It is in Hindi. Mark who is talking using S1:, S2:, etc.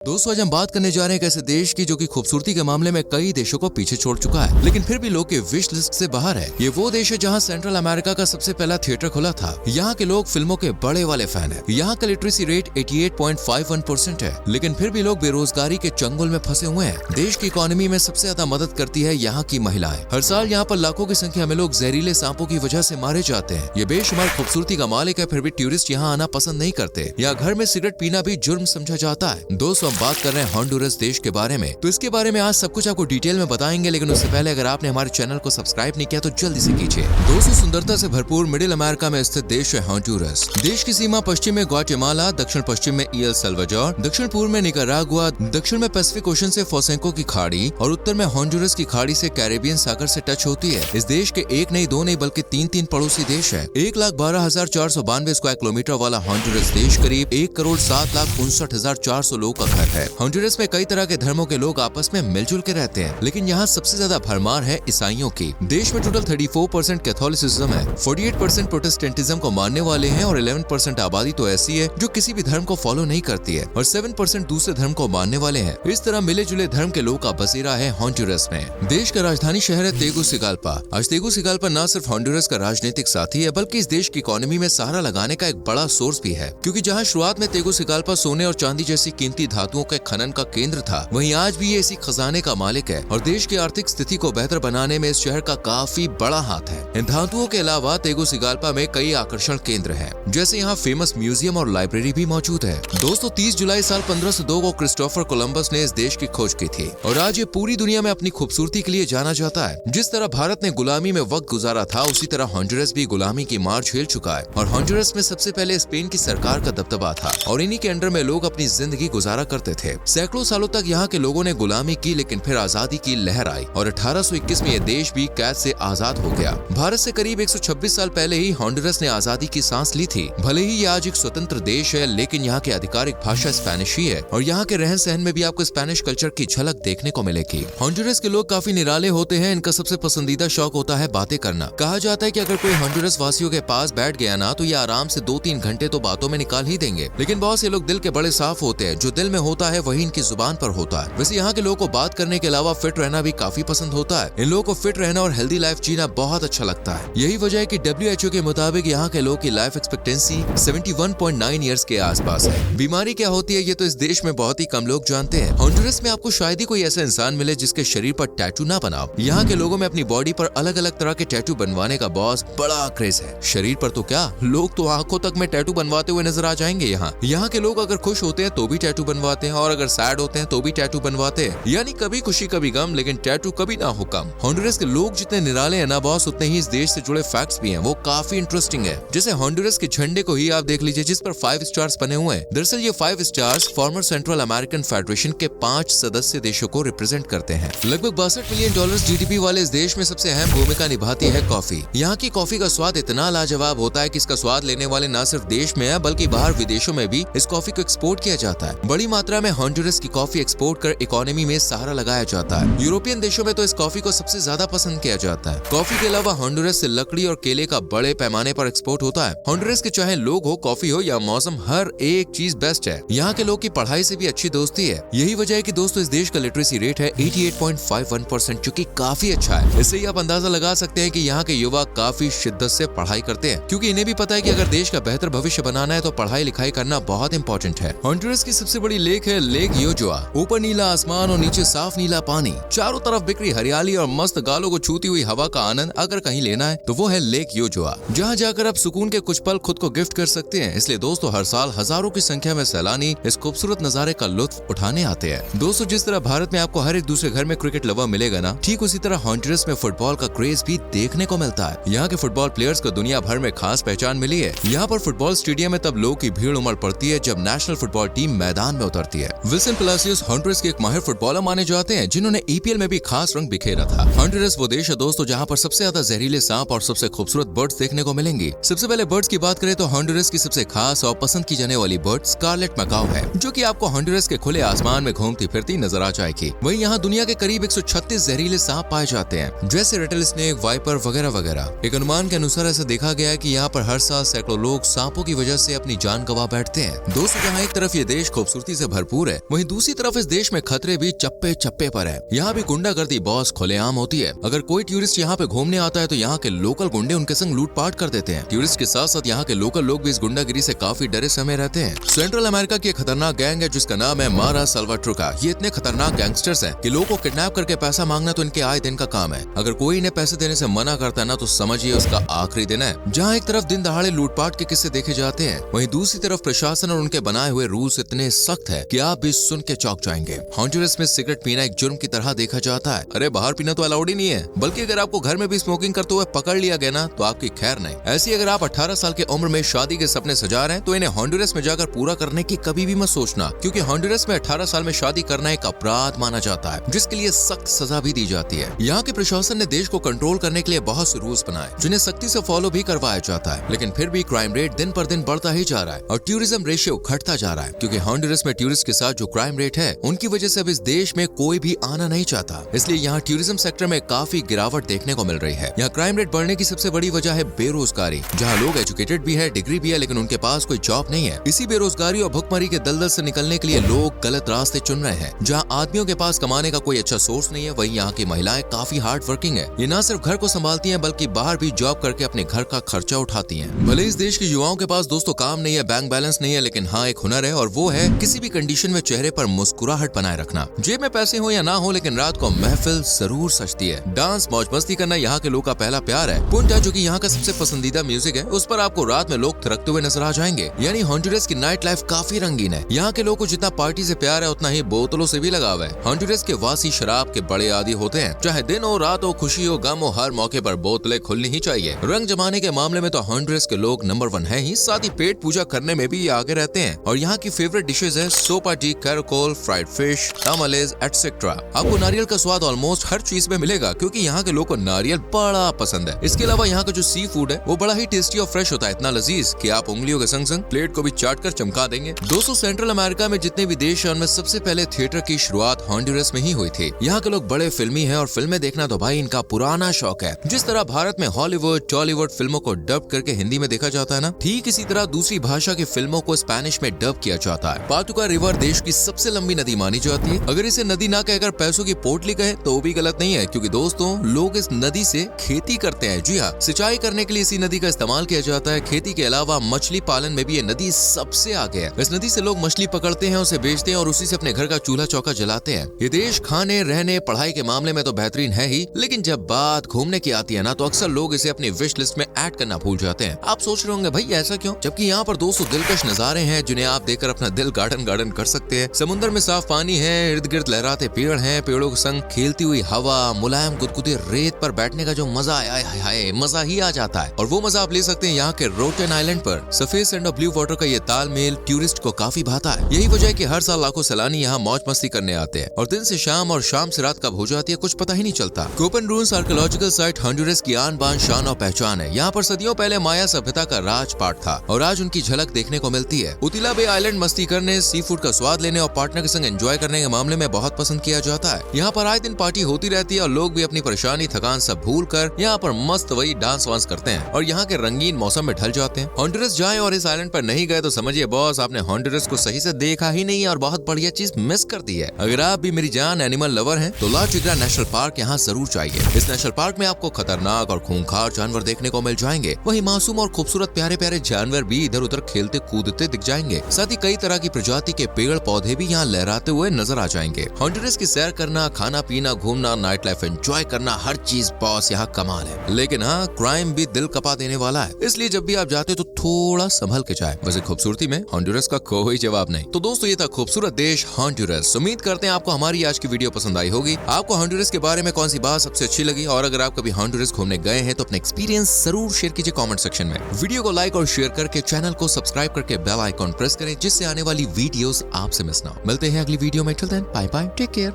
S1: दोस्तों आज हम बात करने जा रहे हैं एक ऐसे देश की जो कि खूबसूरती के मामले में कई देशों को पीछे छोड़ चुका है, लेकिन फिर भी लोग के विश लिस्ट से बाहर है। ये वो देश है जहां सेंट्रल अमेरिका का सबसे पहला थिएटर खुला था। यहाँ के लोग फिल्मों के बड़े वाले फैन है। यहाँ का लिटरेसी रेट 88.51% है, लेकिन फिर भी लोग बेरोजगारी के चंगुल में फंसे हुए हैं। देश की इकोनॉमी में सबसे ज्यादा मदद करती है यहाँ की महिलाएं। हर साल यहाँ पर लाखों की संख्या में लोग जहरीले सांपों की वजह से मारे जाते हैं। ये बेशुमार खूबसूरती का मालिक है, फिर भी टूरिस्ट यहाँ आना पसंद नहीं करते। यहाँ घर में सिगरेट पीना भी जुर्म समझा जाता है। दोस्तों हम बात कर रहे हैं होंडुरस देश के बारे में, तो इसके बारे में आज सब कुछ आपको डिटेल में बताएंगे, लेकिन उससे पहले अगर आपने हमारे चैनल को सब्सक्राइब नहीं किया तो जल्दी से कीजिए। दोस्तों सुंदरता से भरपूर मिडिल अमेरिका में स्थित देश है होंडुरस। देश की सीमा पश्चिम में ग्वाटेमाला, दक्षिण पश्चिम में एल साल्वाडोर, दक्षिण पूर्व में निकारागुआ, दक्षिण में पैसिफिक ओशन से फोसेंको की खाड़ी और उत्तर में होंडुरस की खाड़ी से कैरेबियन सागर से टच होती है। इस देश के एक नहीं दो नहीं बल्कि तीन पड़ोसी देश है। 1,12,492 स्क्वायर किलोमीटर वाला होंडुरस देश करीब 1,07,59,400 लोगों का घर है। होंडुरस में कई तरह के धर्मों के लोग आपस में मिलजुल के रहते हैं, लेकिन यहाँ सबसे ज्यादा भरमार है ईसाइयों की। देश में टोटल 34% कैथोलिसिज्म है, 48% प्रोटेस्टेंटिज्म को मानने वाले हैं और 11% आबादी तो ऐसी है जो किसी भी धर्म को फॉलो नहीं करती है और 7% दूसरे धर्म को मानने वाले हैं। इस तरह मिले जुले धर्म के लोग का बसेरा है होंडुरस में। देश का राजधानी शहर है तेगुसिगाल्पा। आज तेगुसिगाल्पा न सिर्फ होंडुरस का राजनीतिक साथी है, बल्कि इस देश की इकोनॉमी में सहारा लगाने का एक बड़ा सोर्स भी है, क्योंकि जहाँ शुरुआत में तेगुसिगाल्पा सोने और चांदी जैसी कीमती धातुओं के खनन का केंद्र था, वहीं आज भी ये इसी खजाने का मालिक है और देश की आर्थिक स्थिति को बेहतर बनाने में इस शहर का काफी बड़ा हाथ है। इन धातुओं के अलावा तेगुसिगाल्पा में कई आकर्षण केंद्र हैं, जैसे यहाँ फेमस म्यूजियम और लाइब्रेरी भी मौजूद है। दोस्तों 30 जुलाई साल 1502 को क्रिस्टोफर कोलंबस ने इस देश की खोज की थी और आज ये पूरी दुनिया में अपनी खूबसूरती के लिए जाना जाता है। जिस तरह भारत ने गुलामी में वक्त गुजारा था, उसी तरह होंडुरस भी गुलामी की मार झेल चुका है और होंडुरस में सबसे पहले स्पेन की सरकार का दबदबा था और इन्हीं के अंडर में लोग अपनी जिंदगी गुजारा करते थे। सैकड़ों सालों तक यहाँ के लोगों ने गुलामी की, लेकिन फिर आजादी की लहर आई और 1821 में यह देश भी कैद से आजाद हो गया। भारत से करीब 126 साल पहले ही होंडुरस ने आजादी की सांस ली थी। भले ही ये आज एक स्वतंत्र देश है, लेकिन यहाँ की आधिकारिक भाषा स्पेनिश ही है और यहाँ के रहन सहन में भी आपको स्पेनिश कल्चर की झलक देखने को मिलेगी। होंडुरस के लोग काफी निराले होते हैं। इनका सबसे पसंदीदा शौक होता है बातें करना। कहा जाता है कि अगर कोई होंडुरस वासियों के पास बैठ गया ना, तो ये आराम से 2-3 घंटे तो बातों में निकाल ही देंगे। लेकिन बहुत से लोग दिल के बड़े साफ होते हैं, जो दिल में होता है वही इनकी जुबान पर होता है। वैसे यहाँ के लोगों को बात करने के अलावा फिट रहना भी काफी पसंद होता है। इन लोगों को फिट रहना और हेल्दी लाइफ जीना बहुत अच्छा लगता है। यही वजह है कि WHO के मुताबिक यहाँ के लोगों की लाइफ एक्सपेक्टेंसी 71.9 ईयर्स के आसपास है। बीमारी क्या होती है ये तो इस देश में बहुत ही कम लोग जानते हैं। होंडुरस में आपको शायद ही कोई ऐसा इंसान मिले जिसके शरीर पर टैटू ना बनाओ। यहाँ के लोगों में अपनी बॉडी पर अलग अलग तरह के टैटू बनवाने का बहुत बड़ा क्रेज है। शरीर पर तो क्या, लोग तो आंखों तक में टैटू बनवाते हुए नजर आ जाएंगे। यहाँ के लोग अगर खुश होते हैं तो भी टैटू बनवाते हैं और अगर सैड होते हैं तो भी टैटू बनवाते हैं। यानी कभी खुशी कभी गम, लेकिन टैटू कभी ना हो कम। होंडुरस के लोग जितने निराले हैं ना बॉस, उतने ही इस देश से जुड़े फैक्ट्स भी हैं, वो काफी इंटरेस्टिंग है। जैसे होंडुरस के झंडे को ही आप देख लीजिए, जिस पर 5 स्टार्स बने हुए हैं। दरअसल ये 5 stars farmer central American federation के 5 सदस्य देशों को रिप्रेजेंट करते हैं। लगभग $62 मिलियन GDP वाले इस देश में सबसे अहम भूमिका निभाती है कॉफी। यहाँ की कॉफी का स्वाद इतना लाजवाब होता है कि इसका स्वाद लेने वाले न सिर्फ देश में है, बल्कि बाहर विदेशों में भी इस कॉफी को एक्सपोर्ट किया जाता है। बड़ी मात्रा में होंडुरस की कॉफी एक्सपोर्ट कर इकोनॉमी में सहारा लगाया जाता है। यूरोपियन देशों में तो इस कॉफी को सबसे ज्यादा पसंद किया जाता है। कॉफी के अलावा होंडुरस से लकड़ी और केले का बड़े पैमाने पर एक्सपोर्ट होता है। होंडुरस के चाहे लोग हो, कॉफी हो या मौसम, हर एक चीज बेस्ट है। यहाँ के लोग की पढ़ाई से भी अच्छी दोस्ती है। यही वजह है कि दोस्तों इस देश का लिटरेसी रेट है 88.51%, जो कि काफी अच्छा है। इससे ही आप अंदाजा लगा सकते हैं कि यहाँ के युवा काफी शिद्दत से पढ़ाई करते हैं, क्योंकि इन्हें भी पता है कि अगर देश का बेहतर भविष्य बनाना है तो पढ़ाई लिखाई करना बहुत इंपॉर्टेंट है। होंडुरस की सबसे बड़ी लेक है लेक योजुआ। ऊपर नीला आसमान और नीचे साफ नीला पानी, चारों तरफ बिखरी हरियाली और मस्त गालों को छूती हुई हवा का आनंद अगर कहीं लेना है तो वो है लेक योजुआ, जहाँ जाकर आप सुकून के कुछ पल खुद को गिफ्ट कर सकते हैं। इसलिए दोस्तों हर साल हजारों की संख्या में सैलानी इस खूबसूरत नजारे का लुत्फ उठाने आते हैं। दोस्तों जिस तरह भारत में आपको हर एक दूसरे घर में क्रिकेट लवर मिलेगा ना, ठीक उसी तरह होंडुरस में फुटबॉल का क्रेज भी देखने को मिलता है। यहाँ के फुटबॉल प्लेयर्स को दुनिया भर में खास पहचान मिली है। यहाँ पर फुटबॉल स्टेडियम में तब लोगों की भीड़ उमड़ पड़ती है जब नेशनल फुटबॉल टीम मैदान में उतरती है। विल्सन पलासियोस होंडुरस के एक माहिर फुटबॉलर माने जाते हैं, जिन्होंने EPL में भी खास रंग बिखेरा था। होंडुरस वो देश है दोस्तों जहाँ पर सबसे ज्यादा जहरीले सांप और सबसे खूबसूरत बर्ड्स देखने को मिलेंगी। सबसे पहले बर्ड्स की बात करें तो होंडुरस की सबसे खास और पसंद की जाने वाली बर्ड स्कारलेट मैकाऊ है, जो कि आपको होंडुरस के खुले आसमान में घूमती फिरती नजर आ जाएगी। वहीं यहाँ दुनिया के करीब 136 जहरीले सांप पाए जाते हैं, जैसे रेटल स्नेक, वाइपर वगैरह वगैरह। एक अनुमान के अनुसार ऐसा देखा गया है कि यहाँ पर हर साल सैकड़ों लोग सांपों की वजह से अपनी जान गंवा बैठते हैं। दोस्तों, जहाँ एक तरफ ये देश खूबसूरती से भरपूर है, वहीं दूसरी तरफ इस देश में खतरे भी चप्पे चप्पे पर है। यहाँ भी गुंडागर्दी बॉस खुलेआम होती है। अगर कोई टूरिस्ट यहाँ पे घूमने आता है तो यहाँ के लोकल गुंडे उनके संग लूटपाट कर देते हैं। टूरिस्ट के साथ साथ यहाँ के लोकल लोग भी इस गुंडागिरी से काफी डरे समय रहते हैं। सेंट्रल अमेरिका की एक खतरनाक गैंग है जिसका नाम है मारा साल्वाटोर। ये इतने खतरनाक गैंगस्टर्स हैं कि लोगों को किडनैप करके पैसा मांगना तो इनके आए दिन का काम है। अगर कोई इन्हें पैसे देने से मना करता है ना तो समझिए उसका आखिरी दिन है। जहाँ एक तरफ दिन दहाड़े लूटपाट के किस्से देखे जाते हैं, वहीं दूसरी तरफ प्रशासन और उनके बनाए हुए रूल्स इतने सख्त है कि आप भी सुन के चौंक जाएंगे। हॉन्डुरस में सिगरेट पीना एक जुर्म की तरह देखा जाता है। अरे बाहर पीना तो अलाउड ही नहीं है, बल्कि अगर आपको घर में भी स्मोकिंग करते हुए पकड़ लिया गया ना तो आपकी खैर नहीं। ऐसी अगर आप 18 साल की उम्र में शादी के सपने सजा रहे हैं तो इन्हें हॉन्डुरस में जाकर पूरा करने की कभी भी मत सोचना, क्योंकि हॉन्डुरस में 18 साल में शादी करना एक अपराध माना जाता है जिसके लिए सख्त सजा भी दी जाती है। यहाँ के प्रशासन ने देश को कंट्रोल करने के लिए बहुत से रूल्स बनाए जिन्हें सख्ती से फॉलो भी करवाया जाता है, लेकिन फिर भी क्राइम रेट दिन पर दिन बढ़ता ही जा रहा है और टूरिज्म रेशियो घटता जा रहा है, क्योंकि हॉन्डुरस में टूरिस्ट के साथ जो क्राइम रेट है उनकी वजह से अब इस देश में कोई भी आना नहीं चाहता। इसलिए यहाँ टूरिज्म सेक्टर में काफी गिरावट देखने को मिल रही है। यहाँ क्राइम रेट बढ़ने की सबसे बड़ी वजह है बेरोजगारी। जहाँ लोग एजुकेटेड भी है, डिग्री भी है, लेकिन उनके पास कोई जॉब नहीं है। इसी बेरोजगारी और भुखमरी के दलदल से निकलने के लिए लोग गलत रास्ते चुन रहे हैं। जहाँ आदमियों के पास कमाने का कोई अच्छा सोर्स नहीं है, वहीं यहाँ की महिलाएं काफी हार्ड वर्किंग है। ये न सिर्फ घर को संभालती हैं बल्कि बाहर भी जॉब करके अपने घर का खर्चा उठाती हैं। भले इस देश के युवाओं के पास दोस्तों काम नहीं है, बैंक बैलेंस नहीं है, लेकिन हाँ एक हुनर है और वो है किसी भी कंडीशन में चेहरे पर मुस्कुराहट बनाए रखना। जेब में पैसे हो या ना हो, लेकिन रात को महफिल जरूर सजती है। डांस मौज मस्ती करना यहाँ के लोग का पहला प्यार है। पुंटा जो कि यहाँ का सबसे पसंदीदा म्यूजिक है, उस पर आपको रात में लोग थिरकते हुए नजर आ जाएंगे। यानी हॉन्डुरस की नाइट लाइफ काफी रंगीन है। यहाँ के लोगों को जितना पार्टी से प्यार है उतना ही बोतलों से भी लगाव है। हॉन्डुरस के वासी शराब के बड़े आदी होते हैं। चाहे दिन हो रात हो, खुशी हो गम हो, हर मौके पर बोतलें खुलनी ही चाहिए। रंग जमाने के मामले में तो हॉन्डुरस के लोग नंबर 1 है ही, साथ ही पेट पूजा करने में भी आगे रहते हैं। और यहाँ की फेवरेट डिशेज है सोपा डी कैरकोल, फ्राइड फिश, तामलेज एटसेट्रा। आपको नारियल का स्वाद ऑलमोस्ट हर चीज में मिलेगा, क्योंकि यहाँ के लोग को नारियल बड़ा पसंद है। इसके अलावा यहाँ का जो सी फूड है वो बड़ा ही टेस्टी और फ्रेश होता है, इतना लजीज कि आप उंगलियों के संग संग प्लेट को भी चाट कर चमका देंगे। दोस्तों, सेंट्रल अमेरिका में जितने भी देश हैं उनमें सबसे पहले थिएटर की शुरुआत हॉन्डुरस में ही हुई थी। यहाँ के लोग बड़े फिल्मी हैं और फिल्में देखना तो भाई इनका पुराना शौक है। जिस तरह भारत में हॉलीवुड टॉलीवुड फिल्मों को डब करके हिंदी में देखा जाता है ना, ठीक इसी तरह दूसरी भाषा की फिल्मों को स्पेनिश में डब किया जाता है। पाटुका रिवर देश की सबसे लंबी नदी मानी जाती है। अगर इसे नदी ना कहकर पैसों की पोटली कहे तो भी गलत नहीं है, क्योंकि दोस्तों लोग इस नदी से खेती करते हैं। जी हाँ, सिंचाई करने के लिए इसी नदी का इस्तेमाल किया जाता है। खेती के अलावा मछली पालन में भी ये नदी सबसे आगे है। इस नदी से लोग मछली पकड़ते हैं, उसे बेचते हैं और उसी से अपने घर का चूल्हा चौका जलाते हैं। ये देश खाने रहने पढ़ाई के मामले में तो बेहतरीन है ही, लेकिन जब बात घूमने की आती है ना तो अक्सर लोग इसे अपनी विश लिस्ट में ऐड करना भूल जाते हैं। आप सोच रहे होंगे भाई ऐसा क्यों, जबकि यहाँ पर दोस्तों दिलकश नजारे हैं जिन्हें आप देखकर अपना दिल गार्डन गार्डन कर सकते हैं। समुद्र में साफ पानी है, इर्द गिर्द लहराते पेड़ हैं, पेड़ों के संग खेलती हुई हवा, मुलायम गुदगुदी रेत पर बैठने का जो मजा है मजा ही आ जाता है। और वो मजा आप ले सकते हैं यहाँ के रोटेन आइलैंड पर। सफेद सैंड और ब्लू वाटर का ये तालमेल टूरिस्ट को काफी भाता है। यही वजह है कि हर साल लाखों सैलानी यहाँ मौज मस्ती करने आते हैं और दिन से शाम और शाम से रात कब हो जाती है कुछ पता ही नहीं चलता। कोपन रून्स आर्कियोलॉजिकल साइट हॉन्डुरस की आन बान शान और पहचान है। यहाँ पर सदियों पहले माया सभ्यता का राजपाट था और आज उनकी झलक देखने को मिलती है। उतिला बे आइलैंड मस्ती करने, सी फूड का स्वाद लेने और पार्टनर के संग एंजॉय करने के मामले में बहुत पसंद किया जाता है। यहाँ पर आए दिन पार्टी होती रहती है और लोग भी अपनी परेशानी थकान सब भूल कर यहाँ पर मस्त वही डांस वांस करते हैं और यहाँ के रंगीन मौसम में ढल जाते हैं। हॉन्डुरस जाए और इस आइलैंड पर नहीं गए तो समझिए बॉस आपने हॉन्डुरस को सही से देखा ही नहीं और बहुत बढ़िया चीज मिस कर दी है। अगर आप भी मेरी जान एनिमल लवर हैं तो ला टिग्रा नेशनल पार्क यहाँ जरूर चाहिए। इस नेशनल पार्क में आपको खतरनाक और खूंखार जानवर देखने को मिल जाएंगे, वही मासूम और खूबसूरत प्यारे प्यारे जानवर भी इधर उधर खेलते कूदते दिख जाएंगे। साथ ही कई तरह की प्रजाति के पेड़ पौधे भी यहाँ लहराते हुए नजर आ जाएंगे। हॉन्डुरस की सैर करना, खाना पीना, घूमना, नाइट लाइफ एंजॉय करना, हर चीज बॉस यहाँ कमाल है। लेकिन हाँ, क्राइम भी दिल कपा देने वाला है, इसलिए जब भी आप जाते तो थोड़ा संभल के जाए। वैसे खूबसूरती में हॉन्डुरस का कोई जवाब नहीं। तो दोस्तों ये था खूबसूरत देश हॉन्डुरस। उम्मीद करते हैं आपको हमारी आज की वीडियो पसंद आई होगी। आपको हॉन्डुरस के बारे में कौन सी बात सबसे अच्छी लगी, और अगर आप कभी हॉन्डुरस घूमने गए हैं तो अपने एक्सपीरियंस जरूर शेयर कीजिए कमेंट सेक्शन में। वीडियो को लाइक और शेयर करके चैनल को सब्सक्राइब करके बेल आइकॉन प्रेस करें, जिससे आने वाली वीडियोस आपसे मिस ना हो। मिलते हैं अगली वीडियो में, till then bye bye, take care.